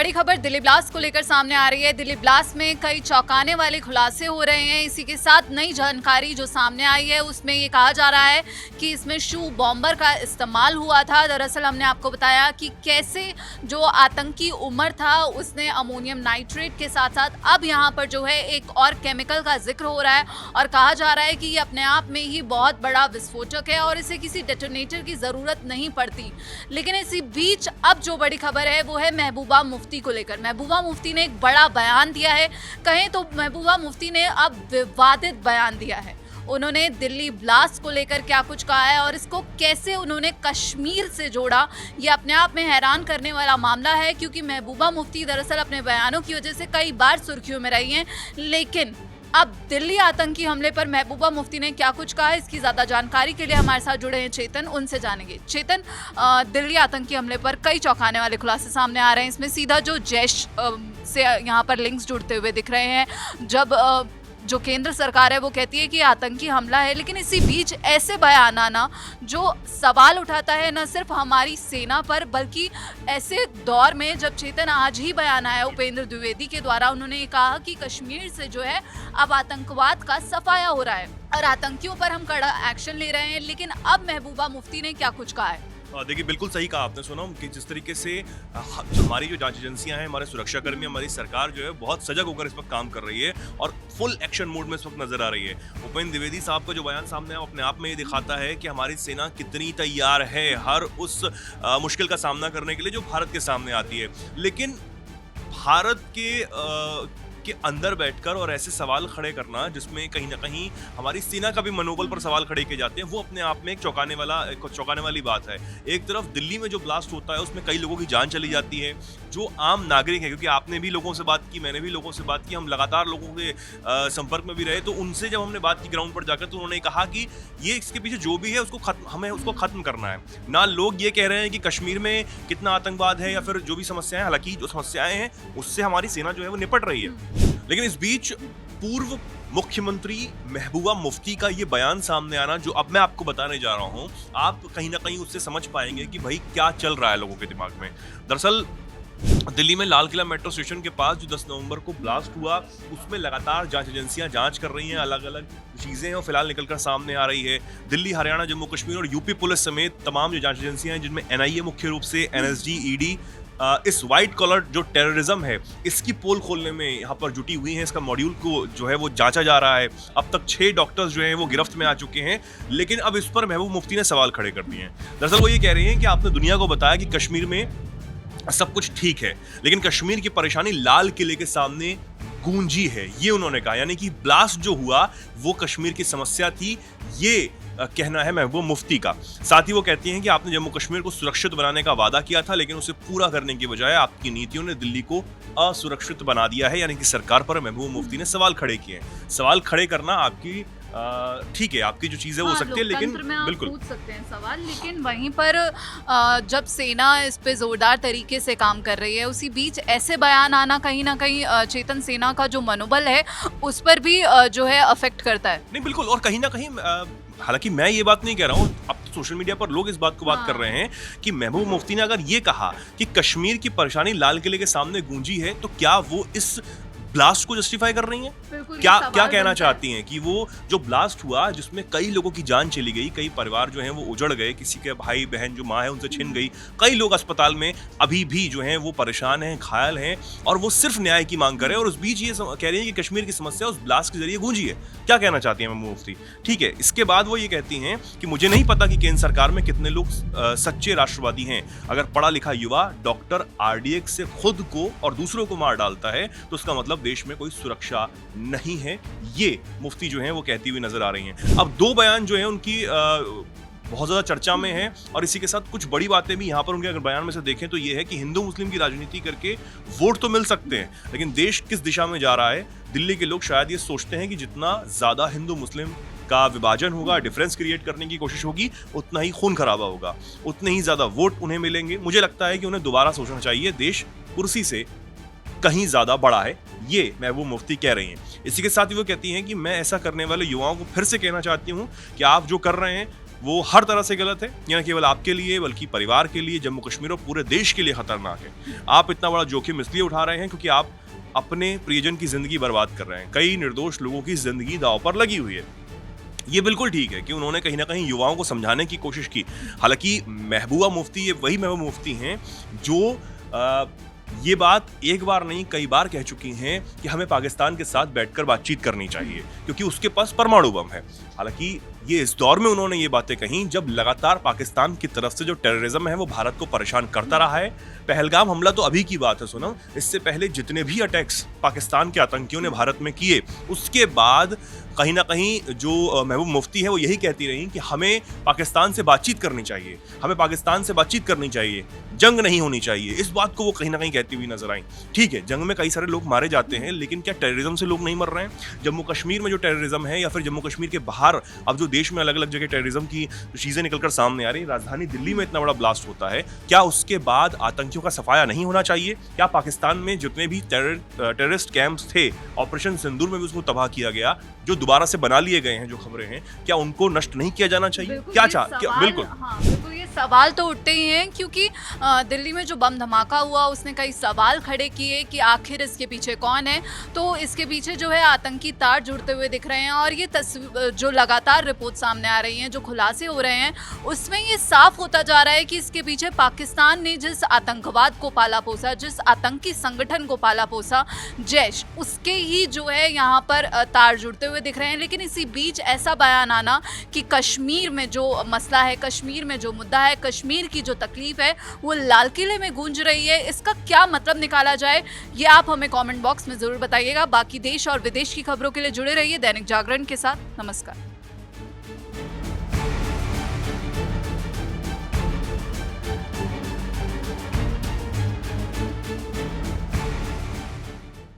बड़ी खबर दिल्ली ब्लास्ट को लेकर सामने आ रही है। दिल्ली ब्लास्ट में कई चौंकाने वाले खुलासे हो रहे हैं। इसी के साथ नई जानकारी जो सामने आई है उसमें ये कहा जा रहा है कि इसमें शू बॉम्बर का इस्तेमाल हुआ था। दरअसल हमने आपको बताया कि कैसे जो आतंकी उमर था उसने अमोनियम नाइट्रेट के साथ साथ अब यहाँ पर जो है एक और केमिकल का जिक्र हो रहा है और कहा जा रहा है कि ये अपने आप में ही बहुत बड़ा विस्फोटक है और इसे किसी डेटोनेटर की ज़रूरत नहीं पड़ती। लेकिन इसी बीच अब जो बड़ी खबर है वो है महबूबा मुफ्ती को लेकर। महबूबा मुफ्ती ने एक बड़ा बयान दिया है। कहें तो महबूबा मुफ्ती ने अब विवादित बयान दिया है। उन्होंने दिल्ली ब्लास्ट को लेकर क्या कुछ कहा है और इसको कैसे उन्होंने कश्मीर से जोड़ा, ये अपने आप में हैरान करने वाला मामला है, क्योंकि महबूबा मुफ्ती दरअसल अपने बयानों की वजह से कई बार सुर्खियों में रही हैं। लेकिन अब दिल्ली आतंकी हमले पर महबूबा मुफ्ती ने क्या कुछ कहा है, इसकी ज़्यादा जानकारी के लिए हमारे साथ जुड़े हैं चेतन, उनसे जानेंगे। चेतन, दिल्ली आतंकी हमले पर कई चौंकाने वाले खुलासे सामने आ रहे हैं। इसमें सीधा जो जैश से यहाँ पर लिंक्स जुड़ते हुए दिख रहे हैं। जब जो केंद्र सरकार है वो कहती है कि आतंकी हमला है, लेकिन इसी बीच ऐसे बयान आना जो सवाल उठाता है न सिर्फ हमारी सेना पर बल्कि ऐसे दौर में जब चेतन आज ही बयान आया उपेंद्र द्विवेदी के द्वारा, उन्होंने ये कहा कि कश्मीर से जो है अब आतंकवाद का सफाया हो रहा है और आतंकियों पर हम कड़ा एक्शन ले रहे हैं। लेकिन अब महबूबा मुफ्ती ने क्या कुछ कहा है? देखिए, बिल्कुल सही कहा आपने। सुना कि जिस तरीके से हमारी जो जांच एजेंसियां हैं, हमारे सुरक्षाकर्मी, हमारी सरकार जो है बहुत सजग होकर इस वक्त काम कर रही है और फुल एक्शन मोड में इस वक्त नजर आ रही है। उपेंद्र द्विवेदी साहब का जो बयान सामने है अपने आप में ये दिखाता है कि हमारी सेना कितनी तैयार है हर उस मुश्किल का सामना करने के लिए जो भारत के सामने आती है। लेकिन भारत के अंदर बैठकर और ऐसे सवाल खड़े करना जिसमें कहीं ना कहीं हमारी सेना का भी मनोबल पर सवाल खड़े किए जाते हैं, वो अपने आप में एक चौंकाने वाली बात है। एक तरफ दिल्ली में जो ब्लास्ट होता है उसमें कई लोगों की जान चली जाती है, जो आम नागरिक है, क्योंकि आपने भी लोगों से बात की, मैंने भी लोगों से बात की, हम लगातार लोगों के संपर्क में भी रहे, तो उनसे जब हमने बात की ग्राउंड पर जाकर, तो उन्होंने कहा कि ये इसके पीछे जो भी है हमें उसको खत्म करना है। ना लोग ये कह रहे हैं कि कश्मीर में कितना आतंकवाद है या फिर जो भी समस्याएं, हालांकि जो समस्याएं हैं उससे हमारी सेना जो है वो निपट रही है। लेकिन इस बीच पूर्व मुख्यमंत्री महबूबा मुफ्ती का ये बयान सामने आना, जो अब मैं आपको बताने जा रहा हूं, आप कहीं ना कहीं उससे समझ पाएंगे कि भाई क्या चल रहा है लोगों के दिमाग में। दरअसल दिल्ली में लाल किला मेट्रो स्टेशन के पास जो 10 नवंबर को ब्लास्ट हुआ, उसमें लगातार जांच एजेंसियां जांच कर रही हैं, अलग अलग चीजें हैं और फिलहाल निकलकर सामने आ रही है। दिल्ली, हरियाणा, जम्मू कश्मीर और यूपी पुलिस समेत तमाम जो जांच एजेंसियां हैं, जिनमें एनआईए मुख्य रूप से, एनएसजी, ईडी, इस वाइट कॉलर जो टेररिज्म है इसकी पोल खोलने में यहाँ पर जुटी हुई हैं। इसका मॉड्यूल को जो है वो जांचा जा रहा है। अब तक 6 डॉक्टर्स जो हैं वो गिरफ्त में आ चुके हैं, लेकिन अब इस पर महबूब मुफ्ती ने सवाल खड़े कर दिए हैं। दरअसल वो ये कह रही हैं कि आपने दुनिया को बताया कि कश्मीर में सब कुछ ठीक है, लेकिन कश्मीर की परेशानी लाल किले के सामने गूंजी है, ये उन्होंने कहा। यानी कि ब्लास्ट जो हुआ वो कश्मीर की समस्या थी, ये कहना है महबूब मुफ्ती का। साथ ही वो कहती हैं कि आपने जम्मू कश्मीर को सुरक्षित बनाने का वादा किया था, लेकिन उसे पूरा करने की बजाय आपकी नीतियों ने दिल्ली को असुरक्षित बना दिया है। यानी कि सरकार पर महबूब मुफ्ती ने सवाल खड़े किए हैं। सवाल खड़े करना आपकी ठीक है, आपकी जो चीजें हो सकती है, लेकिन बिल्कुल पूछ सकते हैं सवाल, लेकिन वहीं पर जब सेना इस पे जोरदार तरीके से काम कर रही है, उसी बीच ऐसे बयान आना कहीं ना कहीं चेतन, सेना का जो मनोबल है उस पर भी जो है अफेक्ट करता है। नहीं, बिल्कुल। और कहीं ना कहीं हालांकि मैं ये बात नहीं कह रहा हूँ, अब तो सोशल मीडिया पर लोग इस बात को बात कर रहे हैं कि महबूब मुफ्ती ने अगर ये कहा कि कश्मीर की परेशानी लाल किले के सामने गूंजी है, तो क्या वो इस ब्लास्ट को जस्टिफाई कर रही हैं? क्या कहना चाहती हैं कि वो जो ब्लास्ट हुआ जिसमें कई लोगों की जान चली गई, कई परिवार जो हैं वो उजड़ गए, किसी के भाई बहन जो माँ है उनसे छिन गई, कई लोग अस्पताल में अभी भी जो हैं वो परेशान हैं, घायल हैं, और वो सिर्फ न्याय की मांग कर रहे हैं, और उस बीच ये कह रही है कि कश्मीर की समस्या उस ब्लास्ट के जरिए गूंजी है। क्या कहना चाहती हैं महबूब मुफ्ती? ठीक है, इसके बाद वो ये कहती हैं कि मुझे नहीं पता कि केंद्र सरकार में कितने लोग सच्चे राष्ट्रवादी हैं। अगर पढ़ा लिखा युवा डॉक्टर आरडीएक्स से खुद को और दूसरों को मार डालता है तो उसका मतलब देश में कोई सुरक्षा नहीं है। ये मुफ्ती जो हैं वो कहती हुई नजर आ रही हैं। अब 2 बयान जो हैं उनकी बहुत ज़्यादा चर्चा में है, और इसी के साथ कुछ बड़ी बातें भी यहाँ पर उनके अगर बयान में से देखें तो ये है कि हिंदू मुस्लिम की राजनीति करके वोट तो मिल सकते हैं, लेकिन देश किस दिशा में जा रहा है, दिल्ली के लोग शायद ये सोचते हैं कि जितना ज़्यादा हिंदू मुस्लिम का विभाजन होगा, डिफरेंस क्रिएट करने की कोशिश होगी, उतना ही खून खराबा होगा, उतने ही ज़्यादा वोट उन्हें मिलेंगे। मुझे लगता है कि उन्हें दोबारा सोचना चाहिए, देश कुर्सी से कहीं ज़्यादा बड़ा है, ये महबूब मुफ्ती कह रही हैं। इसी के साथ ही वो कहती हैं कि मैं ऐसा करने वाले युवाओं को फिर से कहना चाहती हूँ कि आप जो कर रहे हैं वो हर तरह से गलत है। ये न केवल आपके लिए बल्कि परिवार के लिए, जम्मू कश्मीर और पूरे देश के लिए खतरनाक है। आप इतना बड़ा जोखिम इसलिए उठा रहे हैं क्योंकि आप अपने प्रियजन की जिंदगी बर्बाद कर रहे हैं। कई निर्दोष लोगों की जिंदगी दांव पर लगी हुई है। ये बिल्कुल ठीक है कि उन्होंने कहीं ना कहीं युवाओं को समझाने की कोशिश की। हालांकि महबूबा मुफ्ती ये वही महबूबा मुफ्ती हैं जो ये बात एक बार नहीं कई बार कह चुकी हैं कि हमें पाकिस्तान के साथ बैठकर बातचीत करनी चाहिए क्योंकि उसके पास परमाणु बम है। हालांकि ये इस दौर में उन्होंने ये बातें कही जब लगातार पाकिस्तान की तरफ से जो टेररिज्म है वो भारत को परेशान करता रहा है। पहलगाम हमला तो अभी की बात है सोनम, इससे पहले जितने भी अटैक्स पाकिस्तान के आतंकियों ने भारत में किए उसके बाद कहीं ना कहीं जो महबूब मुफ्ती है वो यही कहती रही कि हमें पाकिस्तान से बातचीत करनी चाहिए, हमें पाकिस्तान से बातचीत करनी चाहिए, जंग नहीं होनी चाहिए। इस बात को वो कहीं ना कहीं कहती हुई नजर आई। ठीक है, जंग में कई सारे लोग मारे जाते हैं, लेकिन क्या टेररिज्म से लोग नहीं मर रहे हैं? जम्मू कश्मीर में जो टेररिज्म है या फिर जम्मू कश्मीर के बाहर अब जो देश में अलग अलग जगह टेररिज्म की चीजें निकलकर सामने आ रही, राजधानी दिल्ली में इतना बड़ा ब्लास्ट होता है, क्या उसके बाद आतंकियों का सफाया नहीं होना चाहिए? क्या पाकिस्तान में जितने भी टेररिस्ट कैंप्स थे, ऑपरेशन सिंदूर में भी उसको तबाह किया गया, जो दोबारा से बना लिए गए हैं, जो खबरें हैं, क्या उनको नष्ट नहीं किया जाना चाहिए? बिल्कुल हाँ, बिल्कुल ये सवाल तो उठते ही हैं क्योंकि दिल्ली में जो बम धमाका हुआ उसने कई सवाल खड़े किए कि आखिर इसके पीछे कौन है। तो इसके पीछे जो है आतंकी तार जुड़ते हुए दिख रहे हैं और ये जो लगातार रिपोर्ट सामने आ रही हैं, जो खुलासे हो रहे हैं, उसमें ये साफ होता जा रहा है कि इसके पीछे पाकिस्तान ने जिस आतंकवाद को पाला पोसा, जिस आतंकी संगठन को पाला पोसा, जैश, उसके ही जो है यहाँ पर तार जुड़ते हुए दिख रहे हैं। लेकिन इसी बीच ऐसा बयान आना कि कश्मीर में जो मसला है, कश्मीर में जो मुद्दा है, कश्मीर की जो तकलीफ है वो लाल किले में गूंज रही है, इसका क्या मतलब निकाला जाए ये आप हमें कमेंट बॉक्स में जरूर बताइएगा। बाकी देश और विदेश की खबरों के लिए जुड़े रहिए दैनिक जागरण के साथ। नमस्कार।